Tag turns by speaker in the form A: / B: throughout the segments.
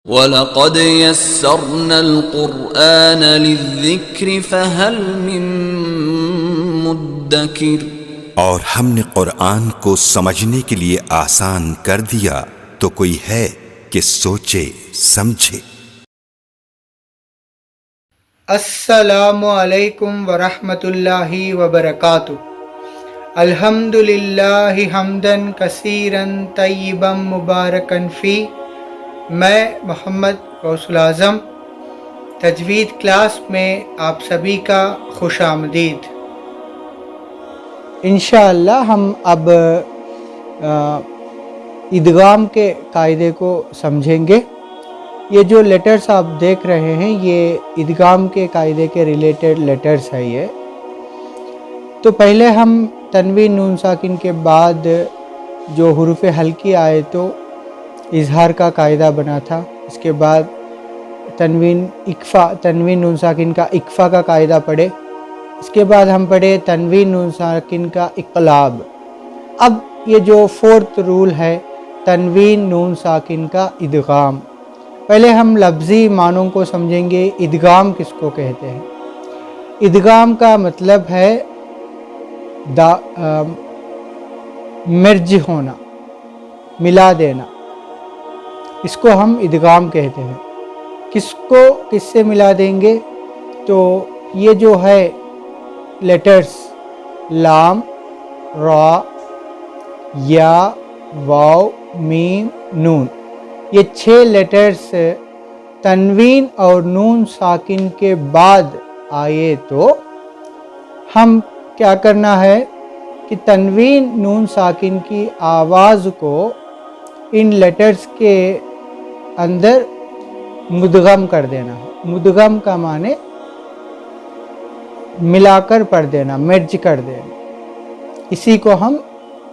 A: وَلَقَدْ يَسَّرْنَا الْقُرْآنَ لِلذِّكْرِ فَهَلْ مِن مُّدَّكِرٍ،
B: اور ہم نے قرآن کو سمجھنے کے لیے آسان کر دیا، تو کوئی ہے کہ سوچے سمجھے۔
C: السلام علیکم ورحمۃ اللہ وبرکاتہ۔ الحمدللہ حمدن کثیرن طیبا مبارکن فی۔ میں محمد غوث الاعظم تجوید کلاس میں آپ سبھی کا خوش آمدید۔ انشاءاللہ ہم اب ادغام کے قاعدے کو سمجھیں گے۔ یہ جو لیٹرز آپ دیکھ رہے ہیں یہ ادغام کے قاعدے کے ریلیٹڈ لیٹرز ہے۔ یہ تو پہلے ہم تنوین نون ساکن کے بعد جو حروف ہلکی آئے تو اظہار کا قاعدہ بنا تھا۔ اس کے بعد تنوین نون ساکن کا اکفا کا قاعدہ پڑھے۔ اس کے بعد ہم پڑھے تنوین نون ساکن کا اقلاب۔ اب یہ جو فورتھ رول ہے تنوین نون ساکن کا ادغام۔ پہلے ہم لفظی معنوں کو سمجھیں گے۔ ادغام کس کو کہتے ہیں؟ ادغام کا مطلب ہے مرج ہونا، ملا دینا، اس کو ہم ادغام کہتے ہیں۔ کس سے ملا دیں گے؟ تو یہ جو ہے لیٹرز لام، را، یا، واو، میم، نون، یہ 6 لیٹرز تنوین اور نون ساکن کے بعد آئے تو ہم کیا کرنا ہے کہ تنوین نون ساکن کی آواز کو ان لیٹرز کے اندر مدغم کر دینا ہے۔ مدغم کا معنی ملا کر پڑھ دینا، مرج کر دینا، اسی کو ہم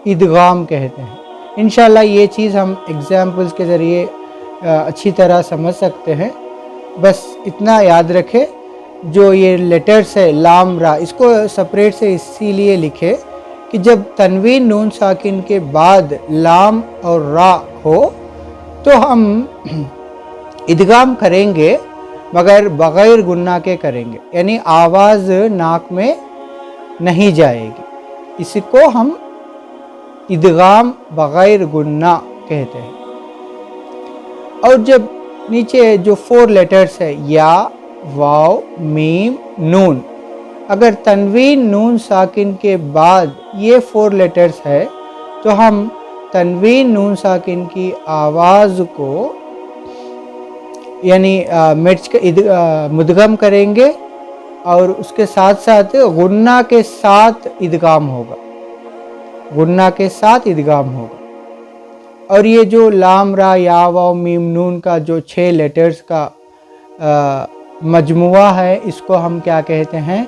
C: ادغام کہتے ہیں۔ انشاءاللہ یہ چیز ہم ایگزامپلز کے ذریعے اچھی طرح سمجھ سکتے ہیں۔ بس اتنا یاد رکھے، جو یہ لیٹرز ہے لام، را، اس کو سپریٹ سے اسی لیے لکھے کہ جب تنوین نون ساکن کے بعد لام اور را ہو تو ہم ادغام کریں گے مگر بغیر گنہ کے کریں گے، یعنی آواز ناک میں نہیں جائے گی۔ اس کو ہم ادغام بغیر گنہ کہتے ہیں۔ اور جب نیچے جو 4 لیٹرز ہے یا، واو، میم، نون، اگر تنوین نون ساکن کے بعد یہ 4 لیٹرز ہے تو ہم تنوین نون ساکن کی آواز کو یعنی مدغم کریں گے، اور اس کے ساتھ ساتھ غنہ کے ساتھ ادغام ہوگا، غنہ کے ساتھ ادغام ہوگا۔ اور یہ جو لام، را، یا، واو، میم، نون کا جو 6 لیٹرز کا مجموعہ ہے اس کو ہم کیا کہتے ہیں؟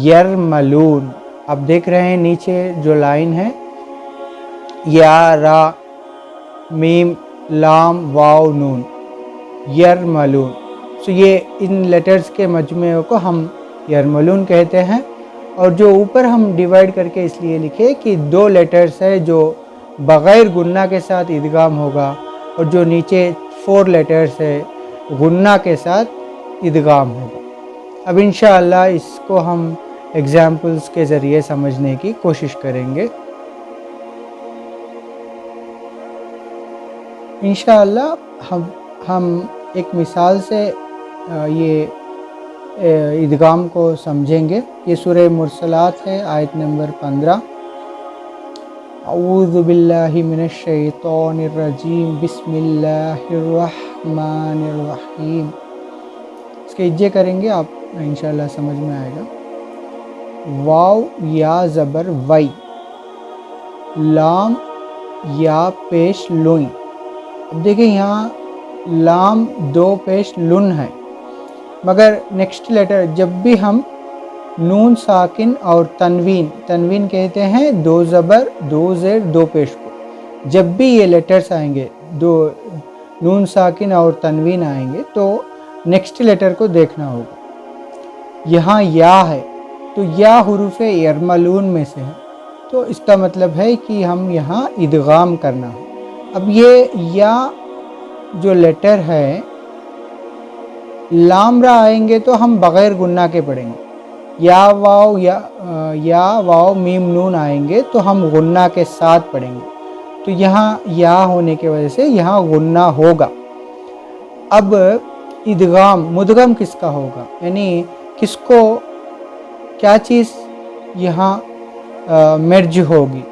C: یرملون۔ اب دیکھ رہے ہیں نیچے جو لائن ہے، یا، را، میم، لام، واو، نون، یرملون۔ یہ ان لیٹرز کے مجموعے کو ہم یرملون کہتے ہیں۔ اور جو اوپر ہم ڈیوائیڈ کر کے اس لیے لکھے کہ 2 لیٹرز ہے جو بغیر گنہ کے ساتھ ادغام ہوگا، اور جو نیچے 4 لیٹرز ہے گنہ کے ساتھ ادغام ہوگا۔ اب انشاءاللہ اس کو ہم ایگزامپلز کے ذریعے سمجھنے کی کوشش کریں گے۔ انشاءاللہ ہم ایک مثال سے یہ ادغام کو سمجھیں گے۔ یہ سورہ مرسلات ہے، آیت نمبر 15۔ اعوذ باللہ من الشیطان الرجیم، بسم اللہ الرحمن الرحیم۔ اس کے اجے کریں گے، آپ انشاءاللہ سمجھ میں آئے گا۔ واو یا زبر وئی، لام یا پیش لوئیں۔ اب دیکھیں یہاں لام 2 پیش لن ہے، مگر نیکسٹ لیٹر جب بھی ہم نون ساکن اور تنوین کہتے ہیں 2 زبر 2 زیر 2 پیش کو، جب بھی یہ لیٹرز آئیں گے، 2 نون ساکن اور تنوین آئیں گے تو نیکسٹ لیٹر کو دیکھنا ہوگا۔ یہاں یا ہے تو یا حروف یرملون میں سے ہے، تو اس کا مطلب ہے کہ ہم یہاں ادغام کرنا ہے۔ اب یہ یا جو لیٹر ہے लाम रा आएंगे तो हम बग़ैर गुन्ना के पढ़ेंगे। या वाव मीम नून आएंगे तो हम गुन्ना के साथ पढ़ेंगे। तो यहाँ या होने की वजह से यहाँ गुन्ना होगा। अब इदगाम मुदगम किसका होगा, यानी किसको क्या चीज़ यहाँ मर्ज होगी।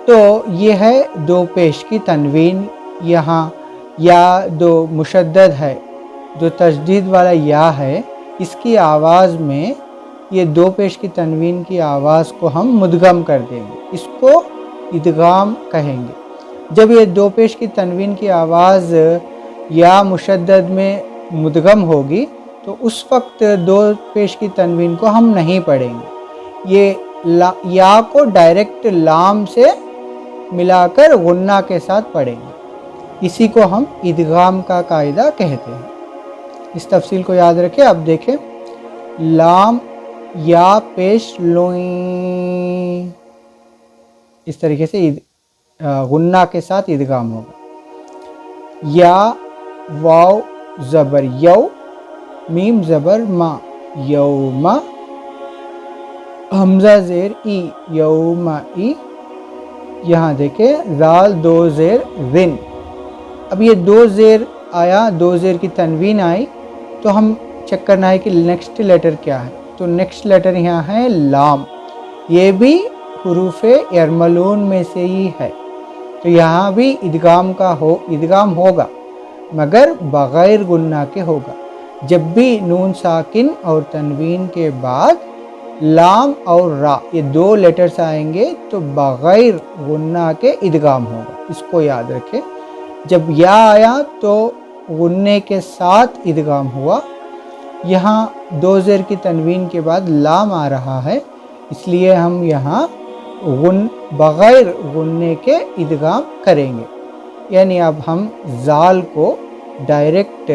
C: तो ये है दो पेश की तनवीन, यहाँ या दो मुशद्दद है, जो तशदीद वाला या है, इसकी आवाज़ में ये दो पेश की तनवीन की आवाज़ को हम मुदगम कर देंगे, इसको इदगाम कहेंगे। जब ये दो पेश की तनवीन की आवाज़ या मुशद्दद में मुदगम होगी तो उस वक्त दो पेश की तनवीन को हम नहीं पढ़ेंगे। ये या को डायरेक्ट लाम से मिलाकर गुन्ना के साथ पढ़ेंगे। इसी को हम इदगाम का कायदा कहते हैं। इस तफसील को याद रखें। अब देखें, लाम या पेश लोई, इस तरीके से गुन्ना के साथ इदगाम होगा। या वाव ज़बर यौ, मीम ज़बर मा, यौमा, हमज़ा ज़ेर ई, यौमा ई। यहाँ देखें ज़ाल दो ज़ेर ज़िन। अब ये दो ज़ेर आया, दो ज़ेर की तनवीन आई, तो हम चेक करना है कि नेक्स्ट लेटर क्या है। तो नेक्स्ट लेटर यहाँ है लाम। ये भी हुरूफ़े यरमलून में से ही है। तो यहाँ भी इदगाम होगा, मगर बग़ैर गुन्ना के होगा। जब भी नून साकिन और तनवीन के बाद लाम और रा ये दो लेटर्स आएंगे तो बग़ैर गुन्ना के इदगाम होगा, इसको याद रखें। जब या आया तो गुन्ने के साथ इदगाम हुआ। यहाँ दो ज़ेर की तनवीन के बाद लाम आ रहा है, इसलिए हम यहाँ बग़ैर गुन्ने के इदगाम करेंगे। यानी अब हम ज़ाल को डायरेक्ट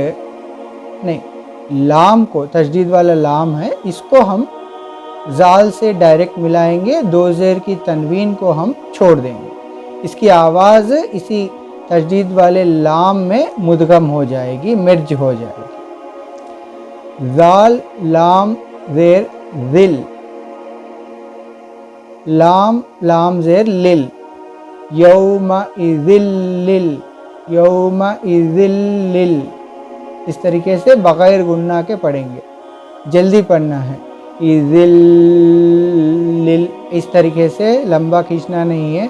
C: नहीं, लाम को, तशदीद वाला लाम है, इसको हम ज़ाल से डायरेक्ट मिलाएंगे, दो ज़ेर की तनवीन को हम छोड़ देंगे। इसकी आवाज़ इसी तशदीद वाले लाम में मुदगम हो जाएगी, मर्ज हो जाएगी। ज़ाल लाम ज़ेर ज़िल, लाम लाम ज़ेर लिल, यौमा इज़िल्लिल, यौमा इज़िल्लिल। इस तरीके से बग़ैर गुन्ना के पढ़ेंगे। जल्दी पढ़ना है, इज़िल्लिल, इस तरीके से लंबा खींचना नहीं है,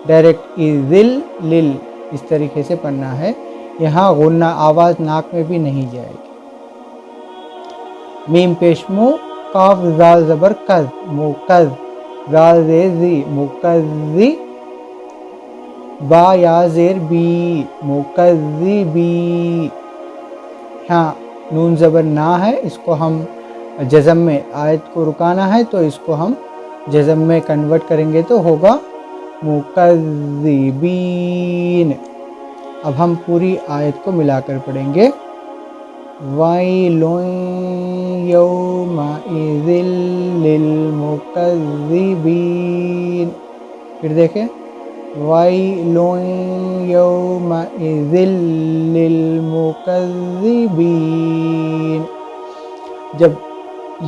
C: डायरेक्ट इज़िल्लिल इस तरीके से पढ़ना है। यहाँ गुन्ना आवाज़ नाक में भी नहीं जाएगी। मीम पेशमू, काफ ज़ाल ज़बर कज़, मुकज़, ज़ाल ज़ेर ज़ी, मुकज़्ज़ी, बा या ज़ेर बी, मुकज़्ज़िबी। हाँ, नून ज़बर ना है, इसको हम जज़म में, आयत को रुकाना है तो इसको हम जज़म में कन्वर्ट करेंगे तो होगा मुकज़्ज़िबीन। अब हम पूरी आयत को मिलाकर पढ़ेंगे। वाइलुन यौमइज़िल लिलमुकज़्ज़िबीन। फिर देखें, वाइलुन यौमइज़िल लिलमुकज़्ज़िबीन। जब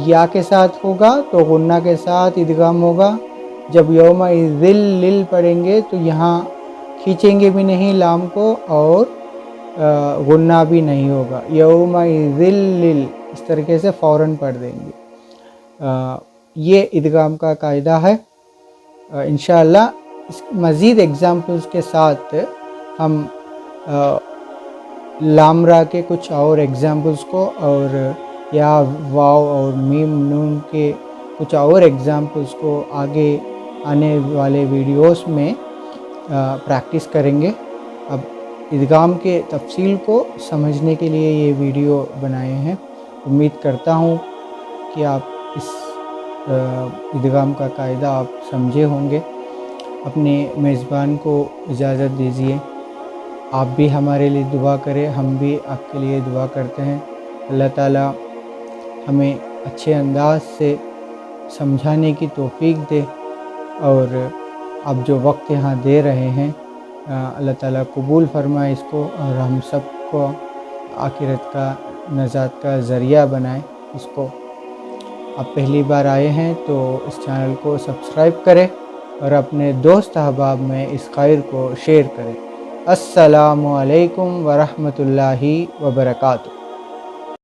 C: या के साथ होगा तो गुन्ना के साथ इदगाम होगा। जब यौमइज़िल लिल पढ़ेंगे तो यहाँ खींचेंगे भी नहीं लाम को और गुन्ना भी नहीं होगा। यौमइज़िल लिल इस तरीके से फ़ौरन पढ़ देंगे। ये इदगाम का कायदा है। इंशाअल्लाह इस मज़ीद एग्ज़ाम्पल्स के साथ हम लामरा के कुछ और एग्ज़ाम्पल्स को और या वाव और मीम नून के कुछ और एग्ज़ाम्पल्स को आगे आने वाले वीडियोस में प्रैक्टिस करेंगे। अब इदगाम के तफसील को समझने के लिए ये वीडियो बनाए हैं। उम्मीद करता हूँ कि आप इस इदगाम का कायदा आप समझे होंगे। अपने मेज़बान को इजाज़त दीजिए। आप भी हमारे लिए दुआ करें, हम भी आपके लिए दुआ करते हैं। अल्लाह ताला हमें अच्छे अंदाज से समझाने की तौफीक दे और आप जो वक्त यहाँ दे रहे हैं अल्लाह ताला कबूल फरमाए इसको और हम सब को آخرت کا نجات کا ذریعہ بنائیں اس کو۔ آپ پہلی بار آئے ہیں تو اس چینل کو سبسکرائب کریں اور اپنے دوست احباب میں اس خیر کو شیئر کریں۔ السلام علیکم ورحمۃ اللہ وبرکاتہ۔